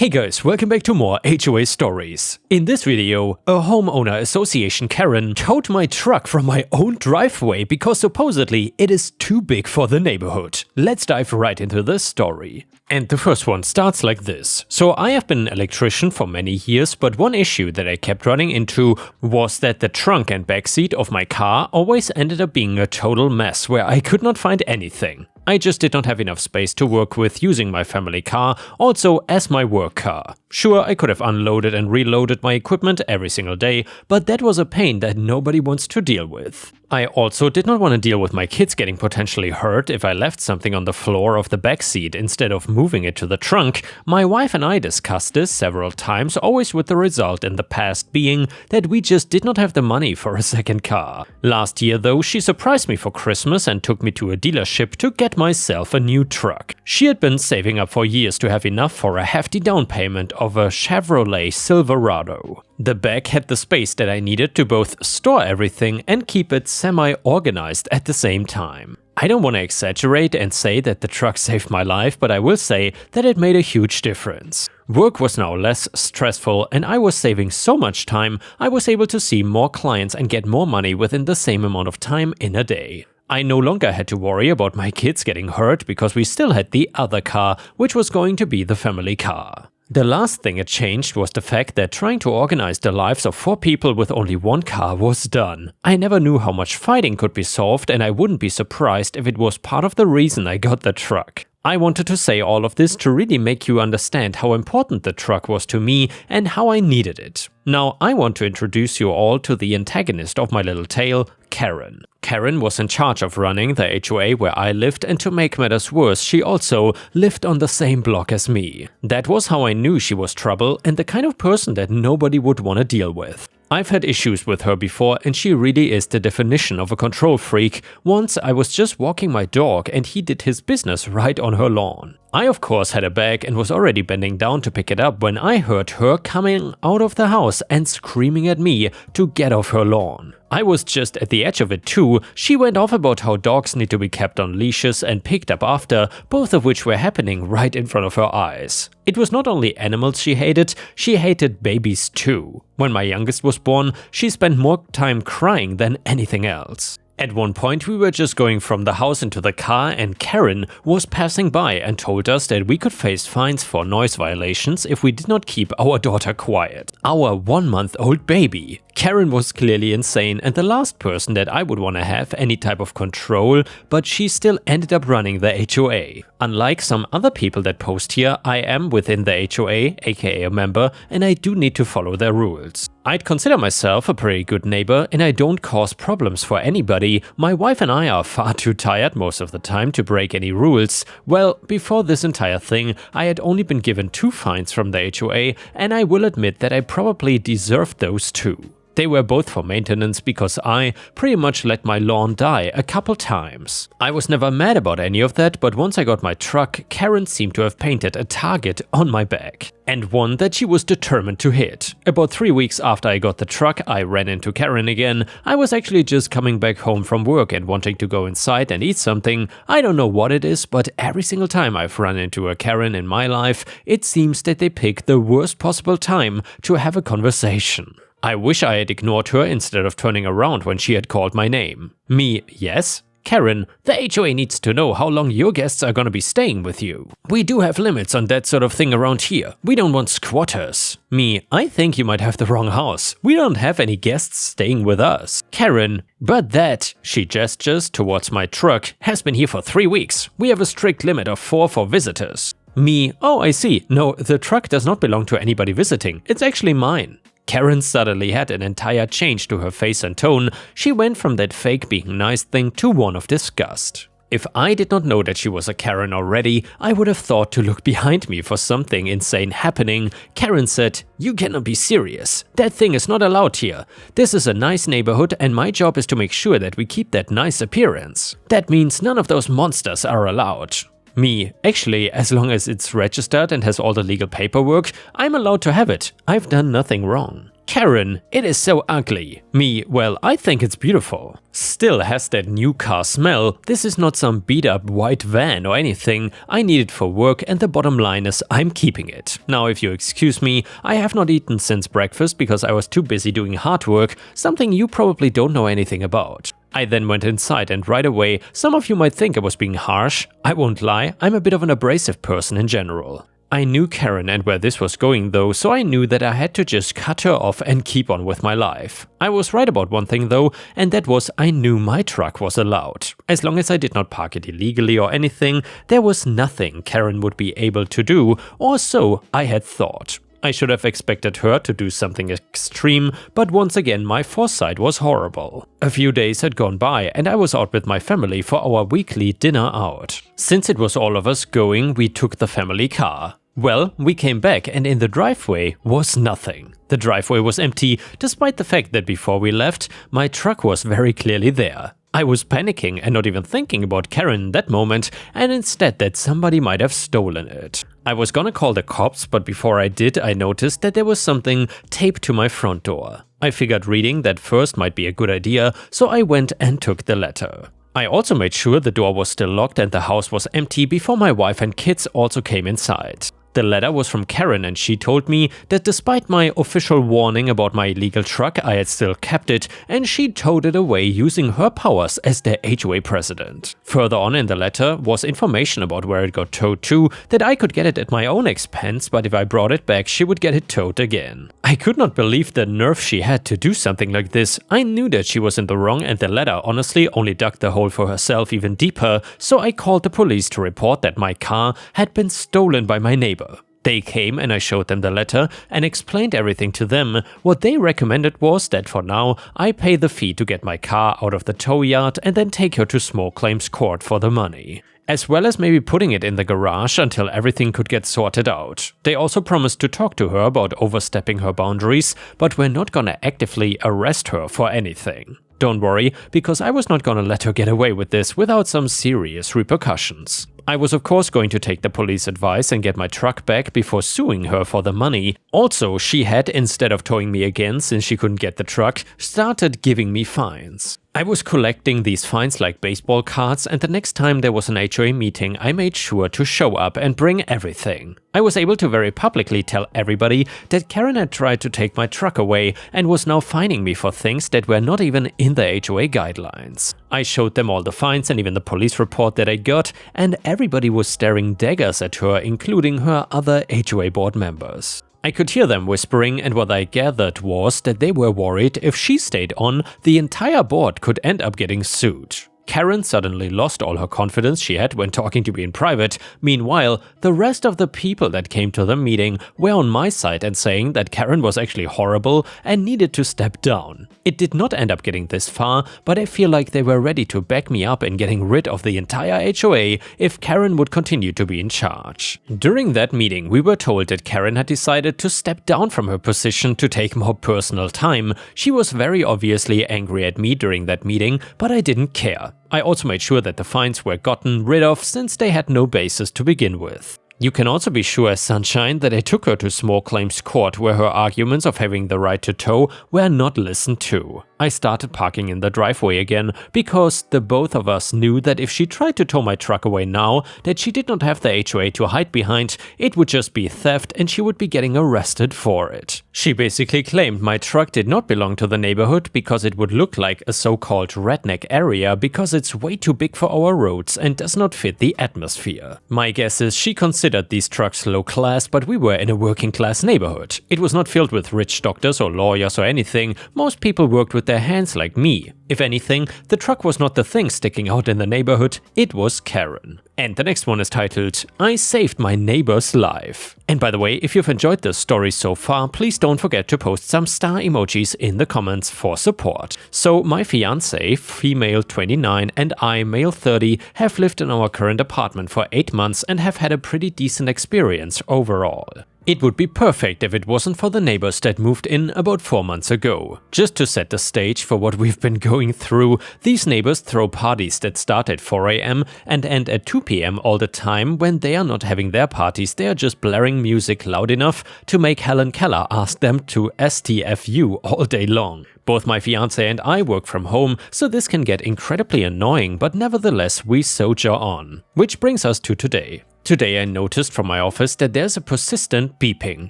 Hey guys, welcome back to more HOA stories. In this video, a homeowner association Karen towed my truck from my own driveway because supposedly it is too big for the neighborhood. Let's dive right into this story. And the first one starts like this. So I have been an electrician for many years, but one issue that I kept running into was that the trunk and back seat of my car always ended up being a total mess where I could not find anything. I just did not have enough space to work with using my family car, also as my work car. Sure, I could have unloaded and reloaded my equipment every single day, but that was a pain that nobody wants to deal with. I also did not want to deal with my kids getting potentially hurt if I left something on the floor of the back seat instead of moving it to the trunk. My wife and I discussed this several times, always with the result in the past being that we just did not have the money for a second car. Last year though, she surprised me for Christmas and took me to a dealership to get myself a new truck. She had been saving up for years to have enough for a hefty down payment of a Chevrolet Silverado. The back had the space that I needed to both store everything and keep it semi-organized at the same time. I don't want to exaggerate and say that the truck saved my life, but I will say that it made a huge difference. Work was now less stressful and I was saving so much time, I was able to see more clients and get more money within the same amount of time in a day. I no longer had to worry about my kids getting hurt because we still had the other car, which was going to be the family car. The last thing it changed was the fact that trying to organize the lives of 4 people with only one car was done. I never knew how much fighting could be solved, and I wouldn't be surprised if it was part of the reason I got the truck. I wanted to say all of this to really make you understand how important the truck was to me and how I needed it. Now I want to introduce you all to the antagonist of my little tale, Karen. Karen was in charge of running the HOA where I lived, and to make matters worse, she also lived on the same block as me. That was how I knew she was trouble and the kind of person that nobody would want to deal with. I've had issues with her before and she really is the definition of a control freak. Once I was just walking my dog and he did his business right on her lawn. I of course had a bag and was already bending down to pick it up when I heard her coming out of the house and screaming at me to get off her lawn. I was just at the edge of it too. She went off about how dogs need to be kept on leashes and picked up after, both of which were happening right in front of her eyes. It was not only animals she hated babies too. When my youngest was born, she spent more time crying than anything else. At one point we were just going from the house into the car and Karen was passing by and told us that we could face fines for noise violations if we did not keep our daughter quiet. Our 1-month-old baby. Karen was clearly insane and the last person that I would want to have any type of control, but she still ended up running the HOA. Unlike some other people that post here, I am within the HOA, aka a member, and I do need to follow their rules. I'd consider myself a pretty good neighbor and I don't cause problems for anybody. My wife and I are far too tired most of the time to break any rules. Well, before this entire thing, I had only been given 2 fines from the HOA and I will admit that I probably deserved those too. They were both for maintenance because I pretty much let my lawn die a couple times. I was never mad about any of that, but once I got my truck, Karen seemed to have painted a target on my back. And one that she was determined to hit. About 3 weeks after I got the truck, I ran into Karen again. I was actually just coming back home from work and wanting to go inside and eat something. I don't know what it is, but every single time I've run into a Karen in my life, it seems that they pick the worst possible time to have a conversation. I wish I had ignored her instead of turning around when she had called my name. Me, yes? Karen, the HOA needs to know how long your guests are gonna be staying with you. We do have limits on that sort of thing around here. We don't want squatters. Me, I think you might have the wrong house. We don't have any guests staying with us. Karen, but that, she gestures towards my truck, has been here for 3 weeks. We have a strict limit of 4 for visitors. Me, oh I see. No, the truck does not belong to anybody visiting. It's actually mine. Karen suddenly had an entire change to her face and tone. She went from that fake being nice thing to one of disgust. If I did not know that she was a Karen already, I would have thought to look behind me for something insane happening. Karen said, "You cannot be serious. That thing is not allowed here. This is a nice neighborhood and my job is to make sure that we keep that nice appearance. That means none of those monsters are allowed." Me, actually, as long as it's registered and has all the legal paperwork, I'm allowed to have it. I've done nothing wrong. Karen, it is so ugly. Me, well, I think it's beautiful. Still has that new car smell. This is not some beat up white van or anything. I need it for work and the bottom line is I'm keeping it. Now if you excuse me, I have not eaten since breakfast because I was too busy doing hard work, something you probably don't know anything about. I then went inside and right away, some of you might think I was being harsh. I won't lie, I'm a bit of an abrasive person in general. I knew Karen and where this was going though, so I knew that I had to just cut her off and keep on with my life. I was right about one thing though, and that was I knew my truck was allowed. As long as I did not park it illegally or anything, there was nothing Karen would be able to do, or so I had thought. I should have expected her to do something extreme, but once again my foresight was horrible. A few days had gone by and I was out with my family for our weekly dinner out. Since it was all of us going, we took the family car. Well, we came back and in the driveway was nothing. The driveway was empty, despite the fact that before we left, my truck was very clearly there. I was panicking and not even thinking about Karen in that moment, and instead that somebody might have stolen it. I was gonna call the cops, but before I did, I noticed that there was something taped to my front door. I figured reading that first might be a good idea, so I went and took the letter. I also made sure the door was still locked and the house was empty before my wife and kids also came inside. The letter was from Karen and she told me that despite my official warning about my illegal truck, I had still kept it and she towed it away using her powers as the HOA president. Further on in the letter was information about where it got towed to, that I could get it at my own expense, but if I brought it back she would get it towed again. I could not believe the nerve she had to do something like this. I knew that she was in the wrong and the letter honestly only dug the hole for herself even deeper, so I called the police to report that my car had been stolen by my neighbor. They came and I showed them the letter and explained everything to them. What they recommended was that for now I pay the fee to get my car out of the tow yard and then take her to small claims court for the money. As well as maybe putting it in the garage until everything could get sorted out. They also promised to talk to her about overstepping her boundaries, but we're not gonna actively arrest her for anything. Don't worry, because I was not gonna let her get away with this without some serious repercussions. I was of course going to take the police advice and get my truck back before suing her for the money. Also, she had, instead of towing me again since she couldn't get the truck, started giving me fines. I was collecting these fines like baseball cards, and the next time there was an HOA meeting I made sure to show up and bring everything. I was able to very publicly tell everybody that Karen had tried to take my truck away and was now fining me for things that were not even in the HOA guidelines. I showed them all the fines and even the police report that I got, and everybody was staring daggers at her, including her other HOA board members. I could hear them whispering, and what I gathered was that they were worried if she stayed on, the entire board could end up getting sued. Karen suddenly lost all her confidence she had when talking to me in private. Meanwhile, the rest of the people that came to the meeting were on my side and saying that Karen was actually horrible and needed to step down. It did not end up getting this far, but I feel like they were ready to back me up in getting rid of the entire HOA if Karen would continue to be in charge. During that meeting, we were told that Karen had decided to step down from her position to take more personal time. She was very obviously angry at me during that meeting, but I didn't care. I also made sure that the fines were gotten rid of since they had no basis to begin with. You can also be sure, Sunshine, that I took her to small claims court where her arguments of having the right to tow were not listened to. I started parking in the driveway again because the both of us knew that if she tried to tow my truck away now, that she did not have the HOA to hide behind, it would just be theft and she would be getting arrested for it. She basically claimed my truck did not belong to the neighborhood because it would look like a so-called redneck area because it's way too big for our roads and does not fit the atmosphere. My guess is she considered these trucks low class, but we were in a working class neighborhood. It was not filled with rich doctors or lawyers or anything. Most people worked with their hands like me. If anything, the truck was not the thing sticking out in the neighborhood, it was Karen. And the next one is titled, I saved my neighbor's life. And by the way, if you've enjoyed this story so far, please don't forget to post some star emojis in the comments for support. So my fiancé, female 29, and I, male 30, have lived in our current apartment for 8 months and have had a pretty decent experience overall. It would be perfect if it wasn't for the neighbors that moved in about 4 months ago. Just to set the stage for what we've been going through, these neighbors throw parties that start at 4 AM and end at 2 PM all the time. When they are not having their parties, they are just blaring music loud enough to make Helen Keller ask them to STFU all day long. Both my fiancé and I work from home, so this can get incredibly annoying, but nevertheless we soldier on. Which brings us to today. Today I noticed from my office that there's a persistent beeping.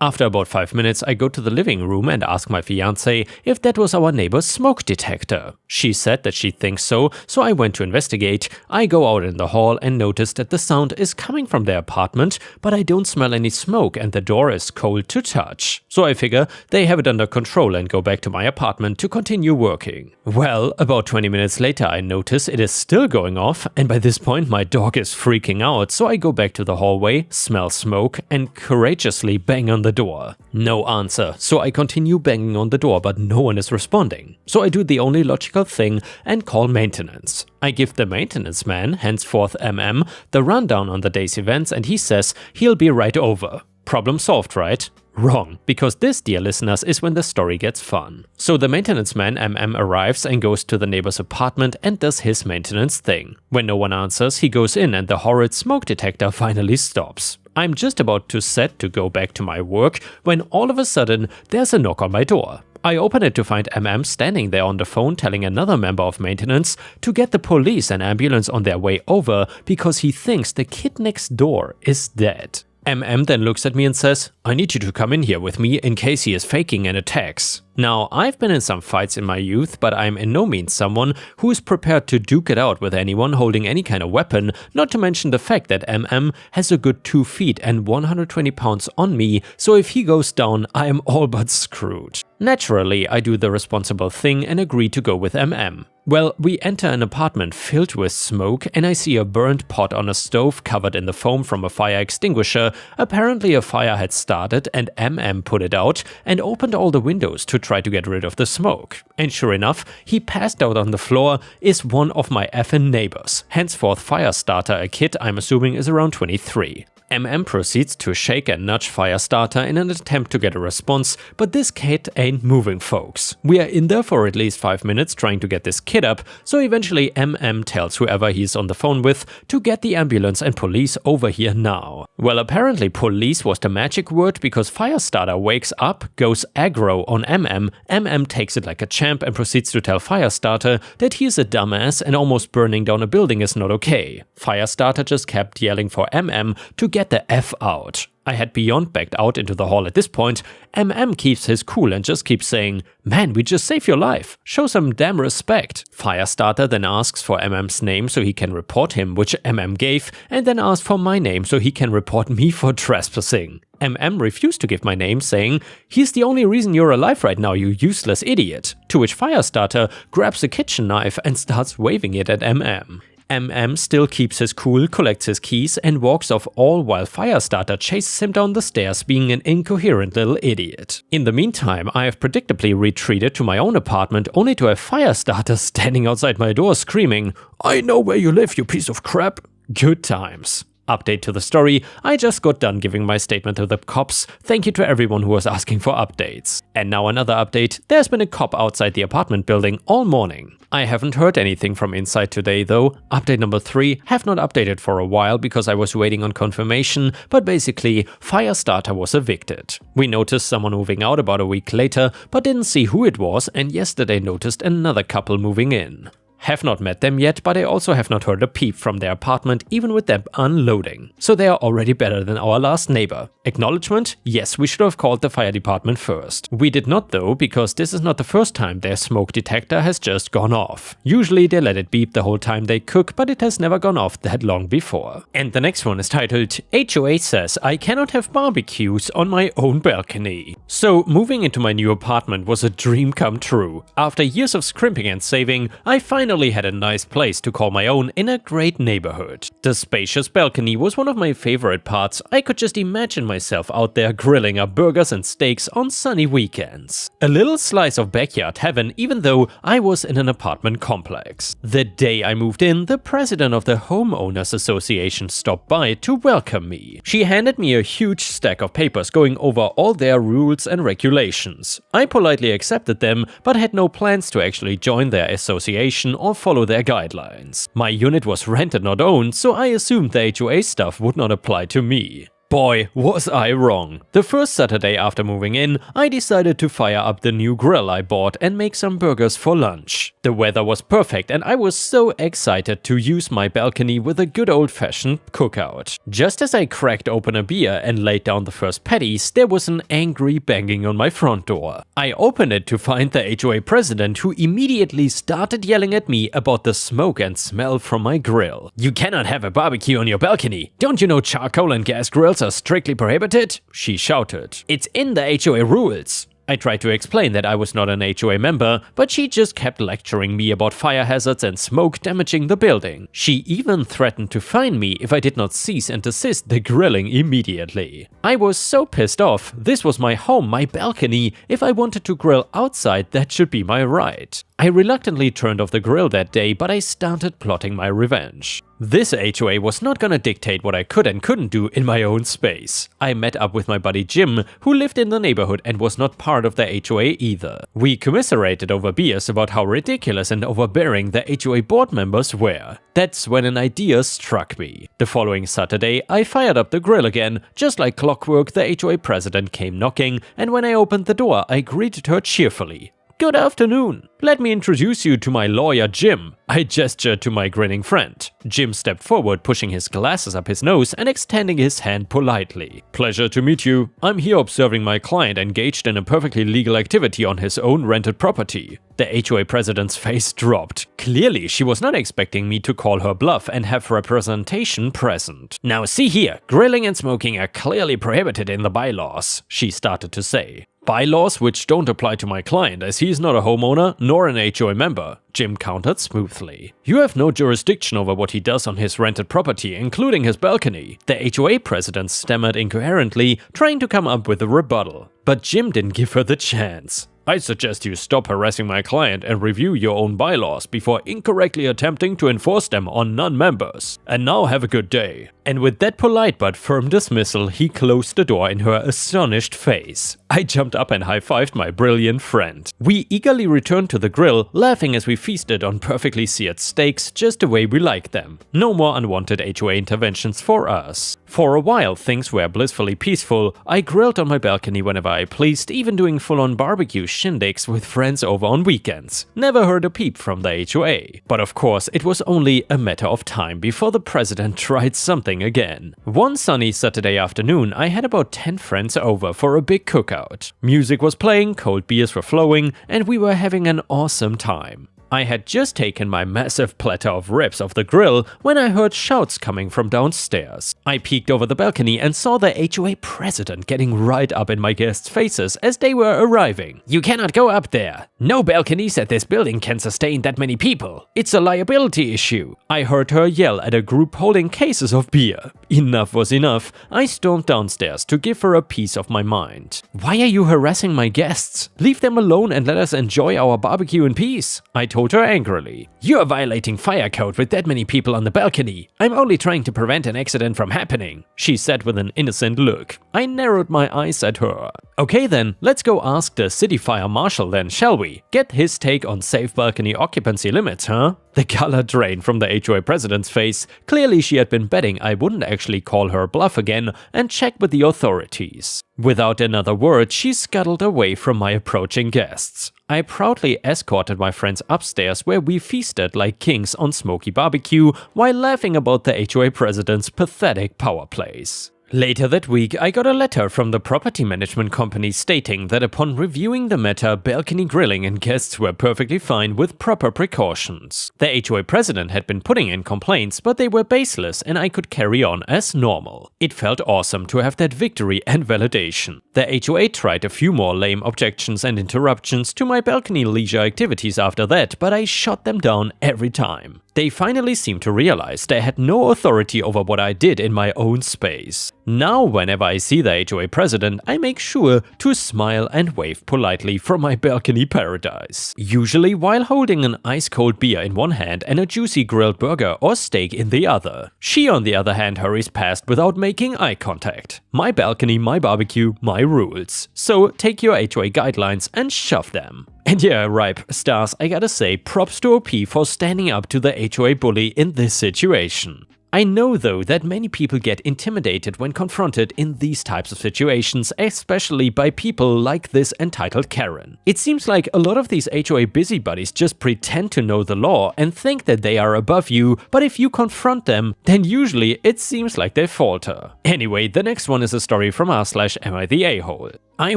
After about 5 minutes I go to the living room and ask my fiancé if that was our neighbor's smoke detector. She said that she thinks so I went to investigate. I go out in the hall and notice that the sound is coming from their apartment, but I don't smell any smoke and the door is cold to touch. So I figure they have it under control and go back to my apartment to continue working. Well, about 20 minutes later I notice it is still going off, and by this point my dog is freaking out, so I go back to the hallway, smell smoke, and courageously bang on the door. No answer, so I continue banging on the door, but no one is responding. So I do the only logical thing and call maintenance. I give the maintenance man, henceforth MM, the rundown on the day's events, and he says he'll be right over. Problem solved, right? Wrong, because this, dear listeners, is when the story gets fun. So the maintenance man MM arrives and goes to the neighbor's apartment and does his maintenance thing. When no one answers, he goes in and the horrid smoke detector finally stops. I'm just about to set to go back to my work when all of a sudden there's a knock on my door. I open it to find MM standing there on the phone telling another member of maintenance to get the police and ambulance on their way over because he thinks the kid next door is dead. MM then looks at me and says, "I need you to come in here with me in case he is faking and attacks." Now, I've been in some fights in my youth, but I'm in no means someone who is prepared to duke it out with anyone holding any kind of weapon, not to mention the fact that MM has a good 2 feet and 120 pounds on me, so if he goes down, I am all but screwed. Naturally, I do the responsible thing and agree to go with MM. Well, we enter an apartment filled with smoke and I see a burnt pot on a stove covered in the foam from a fire extinguisher. Apparently a fire had started and MM put it out and opened all the windows to try to get rid of the smoke. And sure enough, he passed out on the floor, is one of my effing neighbors. Henceforth Firestarter, a kid I'm assuming is around 23. MM proceeds to shake and nudge Firestarter in an attempt to get a response, but this kid ain't moving, folks. We are in there for at least 5 minutes trying to get this kid up, so eventually MM tells whoever he's on the phone with to get the ambulance and police over here now. Well, apparently police was the magic word because Firestarter wakes up, goes aggro on MM takes it like a champ and proceeds to tell Firestarter that he is a dumbass and almost burning down a building is not okay. Firestarter just kept yelling for MM to get the F out. I had beyond backed out into the hall at this point. MM keeps his cool and just keeps saying, "Man, we just saved your life. Show some damn respect." Firestarter then asks for MM's name so he can report him, which MM gave, and then asked for my name so he can report me for trespassing. MM refused to give my name, saying, "He's the only reason you're alive right now, you useless idiot." To which Firestarter grabs a kitchen knife and starts waving it at MM. MM still keeps his cool, collects his keys, and walks off, all while Firestarter chases him down the stairs being an incoherent little idiot. In the meantime, I have predictably retreated to my own apartment only to have Firestarter standing outside my door screaming, "I know where you live, you piece of crap." Good times. Update to the story, I just got done giving my statement to the cops. Thank you to everyone who was asking for updates. And now another update, there's been a cop outside the apartment building all morning. I haven't heard anything from inside today though. Update number 3, have not updated for a while because I was waiting on confirmation, but basically Firestarter was evicted. We noticed someone moving out about a week later, but didn't see who it was, and yesterday noticed another couple moving in. Have not met them yet, but I also have not heard a peep from their apartment, even with them unloading. So they are already better than our last neighbor. Acknowledgement? Yes, we should have called the fire department first. We did not though, because this is not the first time their smoke detector has just gone off. Usually they let it beep the whole time they cook, but it has never gone off that long before. And the next one is titled, HOA says I cannot have barbecues on my own balcony. So moving into my new apartment was a dream come true. After years of scrimping and saving, I finally finally had a nice place to call my own in a great neighborhood. The spacious balcony was one of my favorite parts. I could just imagine myself out there grilling up burgers and steaks on sunny weekends. A little slice of backyard heaven, even though I was in an apartment complex. The day I moved in, the president of the Homeowners Association stopped by to welcome me. She handed me a huge stack of papers going over all their rules and regulations. I politely accepted them, but had no plans to actually join their association or follow their guidelines. My unit was rented, not owned, so I assumed the HOA stuff would not apply to me. Boy, was I wrong. The first Saturday after moving in, I decided to fire up the new grill I bought and make some burgers for lunch. The weather was perfect and I was so excited to use my balcony with a good old-fashioned cookout. Just as I cracked open a beer and laid down the first patties, there was an angry banging on my front door. I opened it to find the HOA president, who immediately started yelling at me about the smoke and smell from my grill. "You cannot have a barbecue on your balcony. Don't you know charcoal and gas grills are strictly prohibited?" she shouted. "It's in the HOA rules." I tried to explain that I was not an HOA member, but she just kept lecturing me about fire hazards and smoke damaging the building. She even threatened to fine me if I did not cease and desist the grilling immediately. I was so pissed off. This was my home, my balcony. If I wanted to grill outside, that should be my right. I reluctantly turned off the grill that day, but I started plotting my revenge. This HOA was not gonna dictate what I could and couldn't do in my own space. I met up with my buddy Jim, who lived in the neighborhood and was not part of the HOA either. We commiserated over beers about how ridiculous and overbearing the HOA board members were. That's when an idea struck me. The following Saturday, I fired up the grill again. Just like clockwork, the HOA president came knocking, and when I opened the door, I greeted her cheerfully. "Good afternoon. Let me introduce you to my lawyer, Jim." I gestured to my grinning friend. Jim stepped forward, pushing his glasses up his nose and extending his hand politely. "Pleasure to meet you. I'm here observing my client engaged in a perfectly legal activity on his own rented property." The HOA president's face dropped. Clearly, she was not expecting me to call her bluff and have representation present. "Now see here, grilling and smoking are clearly prohibited in the bylaws," she started to say. "Bylaws which don't apply to my client, as he is not a homeowner nor an HOA member," Jim countered smoothly. "You have no jurisdiction over what he does on his rented property, including his balcony." The HOA president stammered incoherently, trying to come up with a rebuttal. But Jim didn't give her the chance. "I suggest you stop harassing my client and review your own bylaws before incorrectly attempting to enforce them on non-members. And now have a good day." And with that polite but firm dismissal, he closed the door in her astonished face. I jumped up and high-fived my brilliant friend. We eagerly returned to the grill, laughing as we feasted on perfectly seared steaks just the way we like them. No more unwanted HOA interventions for us. For a while, things were blissfully peaceful. I grilled on my balcony whenever I pleased, even doing full-on barbecue shindigs with friends over on weekends. Never heard a peep from the HOA. But of course, it was only a matter of time before the president tried something again. One sunny Saturday afternoon, I had about 10 friends over for a big cookout. Music was playing, cold beers were flowing, and we were having an awesome time. I had just taken my massive platter of ribs off the grill when I heard shouts coming from downstairs. I peeked over the balcony and saw the HOA president getting right up in my guests' faces as they were arriving. "You cannot go up there. No balconies at this building can sustain that many people. It's a liability issue." I heard her yell at a group holding cases of beer. Enough was enough. I stormed downstairs to give her a piece of my mind. "Why are you harassing my guests? Leave them alone and let us enjoy our barbecue in peace," I told her angrily. "You are violating fire code with that many people on the balcony. I'm only trying to prevent an accident from happening," she said with an innocent look. I narrowed my eyes at her. "Okay then, let's go ask the city fire marshal then, shall we? Get his take on safe balcony occupancy limits, huh?" The color drained from the HOA president's face. Clearly she had been betting I wouldn't actually call her bluff again and check with the authorities. Without another word, she scuttled away from my approaching guests. I proudly escorted my friends upstairs, where we feasted like kings on smoky barbecue while laughing about the HOA president's pathetic power plays. Later that week, I got a letter from the property management company stating that upon reviewing the matter, balcony grilling and guests were perfectly fine with proper precautions. The HOA president had been putting in complaints, but they were baseless and I could carry on as normal. It felt awesome to have that victory and validation. The HOA tried a few more lame objections and interruptions to my balcony leisure activities after that, but I shot them down every time. They finally seemed to realize they had no authority over what I did in my own space. Now, whenever I see the HOA president, I make sure to smile and wave politely from my balcony paradise. Usually while holding an ice-cold beer in one hand and a juicy grilled burger or steak in the other. She, on the other hand, hurries past without making eye contact. My balcony, my barbecue, my rules. So take your HOA guidelines and shove them. And yeah, Ripe stars, I gotta say, props to OP for standing up to the HOA bully in this situation. I know though that many people get intimidated when confronted in these types of situations, especially by people like this entitled Karen. It seems like a lot of these HOA busybodies just pretend to know the law and think that they are above you, but if you confront them, then usually it seems like they falter. Anyway, the next one is a story from r/am I the a-hole. I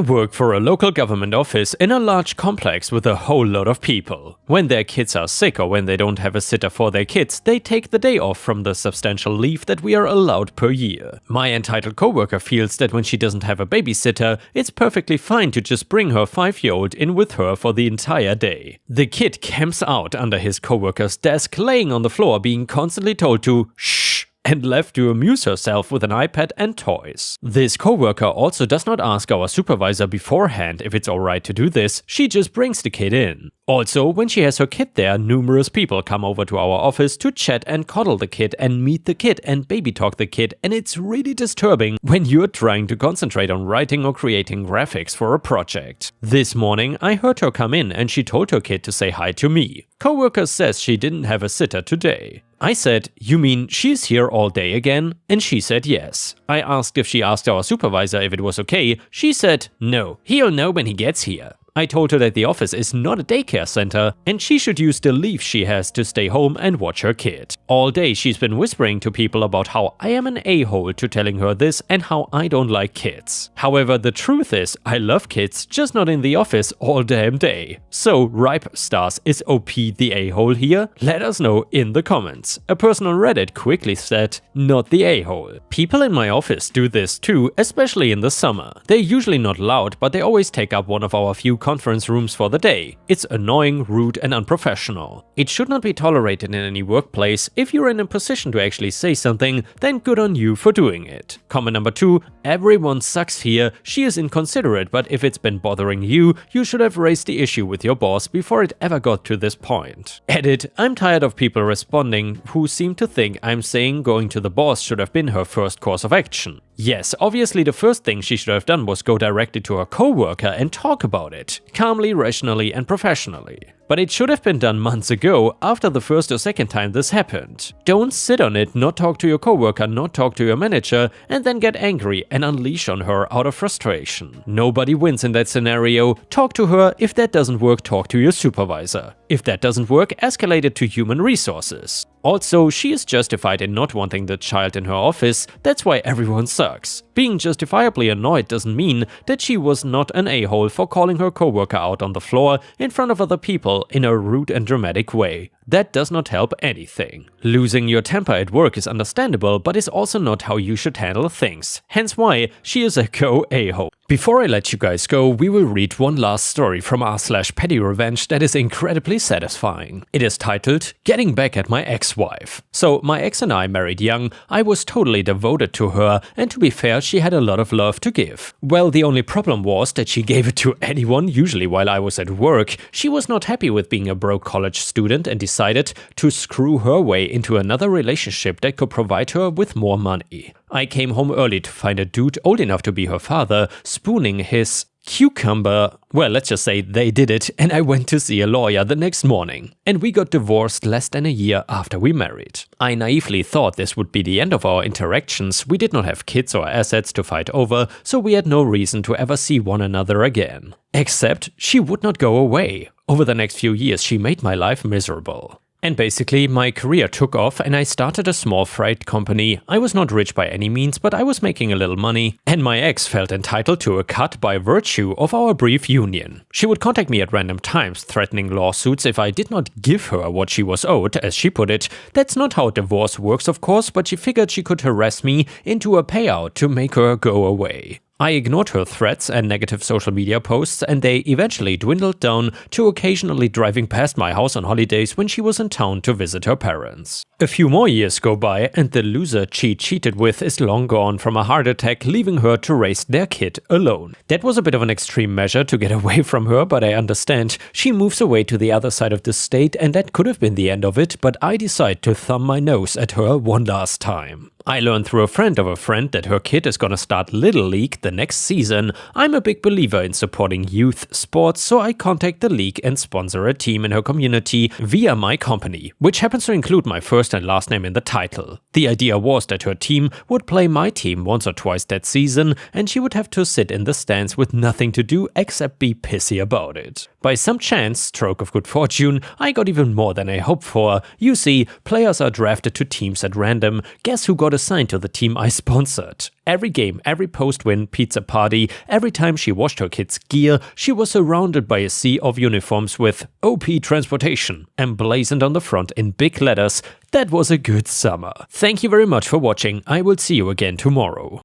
work for a local government office in a large complex with a whole lot of people. When their kids are sick or when they don't have a sitter for their kids, they take the day off from the substantial leave that we are allowed per year. My entitled coworker feels that when she doesn't have a babysitter, it's perfectly fine to just bring her 5-year-old in with her for the entire day. The kid camps out under his coworker's desk, laying on the floor, being constantly told to shh, and left to amuse herself with an iPad and toys. This coworker also does not ask our supervisor beforehand if it's alright to do this, she just brings the kid in. Also, when she has her kid there, numerous people come over to our office to chat and coddle the kid and meet the kid and baby talk the kid, and it's really disturbing when you're trying to concentrate on writing or creating graphics for a project. This morning, I heard her come in and she told her kid to say hi to me. Coworker says she didn't have a sitter today. I said, "You mean she's here all day again?" And she said yes. I asked if she asked our supervisor if it was okay. She said, "No, he'll know when he gets here." I told her that the office is not a daycare center and she should use the leave she has to stay home and watch her kid. All day she's been whispering to people about how I am an a-hole to telling her this and how I don't like kids. However, the truth is I love kids, just not in the office all damn day. So, Ripe stars, is OP the a-hole here? Let us know in the comments. A person on Reddit quickly said, "Not the a-hole." People in my office do this too, especially in the summer. They're usually not loud, but they always take up one of our few conference rooms for the day. It's annoying, rude and unprofessional. It should not be tolerated in any workplace. If you're in a position to actually say something, then good on you for doing it. Comment number 2, everyone sucks here. She is inconsiderate, but if it's been bothering you, you should have raised the issue with your boss before it ever got to this point. Edit, I'm tired of people responding who seem to think I'm saying going to the boss should have been her first course of action. Yes, obviously the first thing she should have done was go directly to her coworker and talk about it, calmly, rationally and professionally. But it should have been done months ago, after the first or second time this happened. Don't sit on it, not talk to your coworker, not talk to your manager, and then get angry and unleash on her out of frustration. Nobody wins in that scenario. Talk to her. If that doesn't work, talk to your supervisor. If that doesn't work, escalate it to human resources. Also, she is justified in not wanting the child in her office, that's why everyone sucks. Being justifiably annoyed doesn't mean that she was not an a-hole for calling her coworker out on the floor in front of other people in a rude and dramatic way. That does not help anything. Losing your temper at work is understandable, but is also not how you should handle things. Hence why she is a a-hole. Before I let you guys go, we will read one last story from r/petty revenge that is incredibly satisfying. It is titled, "Getting Back at My Ex-Wife." So, my ex and I married young, I was totally devoted to her, and to be fair, she had a lot of love to give. Well, the only problem was that she gave it to anyone, usually while I was at work. She was not happy with being a broke college student and decided to screw her way into another relationship that could provide her with more money. I came home early to find a dude old enough to be her father spooning his cucumber. Well, let's just say they did it, and I went to see a lawyer the next morning. And we got divorced less than a year after we married. I naively thought this would be the end of our interactions. We did not have kids or assets to fight over, so we had no reason to ever see one another again. Except she would not go away. Over the next few years, she made my life miserable. And basically, my career took off and I started a small freight company. I was not rich by any means, but I was making a little money. And my ex felt entitled to a cut by virtue of our brief union. She would contact me at random times, threatening lawsuits if I did not give her what she was owed, as she put it. That's not how divorce works, of course, but she figured she could harass me into a payout to make her go away. I ignored her threats and negative social media posts, and they eventually dwindled down to occasionally driving past my house on holidays when she was in town to visit her parents. A few more years go by, and the loser she cheated with is long gone from a heart attack, leaving her to raise their kid alone. That was a bit of an extreme measure to get away from her, but I understand. She moves away to the other side of the state, and that could have been the end of it, but I decide to thumb my nose at her one last time. I learned through a friend of a friend that her kid is gonna start Little League the next season. I'm a big believer in supporting youth sports, so I contact the league and sponsor a team in her community via my company, which happens to include my first and last name in the title. The idea was that her team would play my team once or twice that season, and she would have to sit in the stands with nothing to do except be pissy about it. By some chance, stroke of good fortune, I got even more than I hoped for. You see, players are drafted to teams at random. Guess who got assigned to the team I sponsored? Every game, every post-win pizza party, every time she washed her kids' gear, she was surrounded by a sea of uniforms with OP Transportation emblazoned on the front in big letters. That was a good summer. Thank you very much for watching. I will see you again tomorrow.